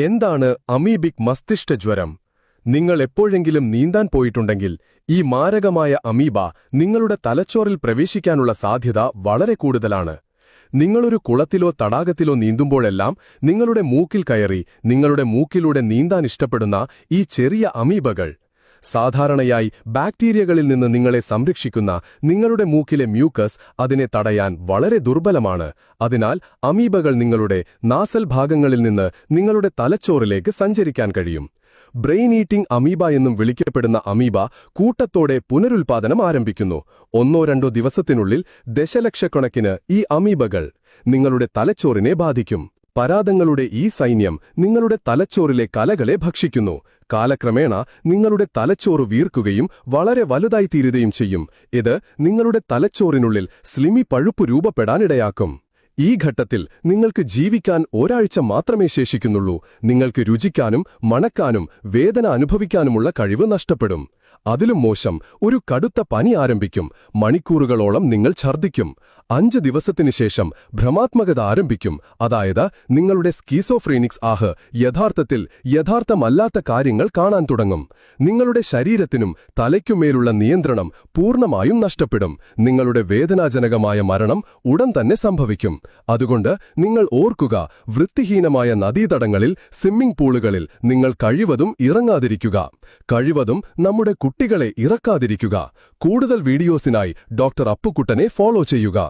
എന്താണ് അമീബിക് മസ്തിഷ്ക ജ്വരം? നിങ്ങൾ എപ്പോഴെങ്കിലും നീന്താൻ പോയിട്ടുണ്ടെങ്കിൽ ഈ മാരകമായ അമീബ നിങ്ങളുടെ തലച്ചോറിൽ പ്രവേശിക്കാനുള്ള സാധ്യത വളരെ കൂടുതലാണ്. നിങ്ങളൊരു കുളത്തിലോ തടാകത്തിലോ നീന്തുമ്പോഴെല്ലാം നിങ്ങളുടെ മൂക്കിൽ കയറി നിങ്ങളുടെ മൂക്കിലൂടെ നീന്താൻ ഇഷ്ടപ്പെടുന്ന ഈ ചെറിയ അമീബകൾ സാധാരണയായി ബാക്ടീരിയകളിൽ നിന്ന് നിങ്ങളെ സംരക്ഷിക്കുന്ന നിങ്ങളുടെ മൂക്കിലെ മ്യൂക്കസ് അതിനെ തടയാൻ വളരെ ദുർബലമാണ്. അതിനാൽ അമീബകൾ നിങ്ങളുടെ നാസൽ ഭാഗങ്ങളിൽ നിന്ന് നിങ്ങളുടെ തലച്ചോറിലേക്ക് സഞ്ചരിക്കാൻ കഴിയും. ബ്രെയിൻ ഈറ്റിംഗ് അമീബ എന്നും വിളിക്കപ്പെടുന്ന അമീബ കൂട്ടത്തോടെ പുനരുൽപാദനം ആരംഭിക്കുന്നു. 1-2 ദിവസത്തിനുള്ളിൽ ദശലക്ഷക്കണക്കിന് ഈ അമീബകൾ നിങ്ങളുടെ തലച്ചോറിനെ ബാധിക്കും. പരാദങ്ങളുടെ ഈ സൈന്യം നിങ്ങളുടെ തലച്ചോറിലെ കലകളെ ഭക്ഷിക്കുന്നു. കാലക്രമേണ നിങ്ങളുടെ തലച്ചോറ് വീർക്കുകയും വളരെ വലുതായിത്തീരുകയും ചെയ്യും. ഇത് നിങ്ങളുടെ തലച്ചോറിനുള്ളിൽ സ്ലിമി പഴുപ്പ് രൂപപ്പെടാനിടയാക്കും. ഈ ഘട്ടത്തിൽ നിങ്ങൾക്ക് ജീവിക്കാൻ ഒരാഴ്ച മാത്രമേ ശേഷിക്കുന്നുള്ളൂ. നിങ്ങൾക്ക് രുചിക്കാനും മണക്കാനും വേദന അനുഭവിക്കാനുമുള്ള കഴിവ് നഷ്ടപ്പെടും. അതിലും മോശം, ഒരു കടുത്ത പനി ആരംഭിക്കും. മണിക്കൂറുകളോളം നിങ്ങൾ ഛർദ്ദിക്കും. 5 ദിവസത്തിനു ശേഷം ഭ്രമാത്മകത ആരംഭിക്കും. അതായത് നിങ്ങളുടെ സ്കീസോഫ്രീനിക്സ് യഥാർത്ഥത്തിൽ യഥാർത്ഥമല്ലാത്ത കാര്യങ്ങൾ കാണാൻ തുടങ്ങും. നിങ്ങളുടെ ശരീരത്തിനും തലയ്ക്കുമേലുള്ള നിയന്ത്രണം പൂർണ്ണമായും നഷ്ടപ്പെടും. നിങ്ങളുടെ വേദനാജനകമായ മരണം ഉടൻ തന്നെ സംഭവിക്കും. അതുകൊണ്ട് നിങ്ങൾ ഓർക്കുക, വൃത്തിഹീനമായ നദീതടങ്ങളിൽ, സ്വിമ്മിംഗ് പൂളുകളിൽ നിങ്ങൾ കഴിവതും ഇറങ്ങാതിരിക്കുക. കഴിവതും നമ്മുടെ കുട്ടികളെ ഇറക്കാതിരിക്കുക. കൂടുതൽ വീഡിയോസിനായി ഡോക്ടർ അപ്പുക്കുട്ടനെ ഫോളോ ചെയ്യുക.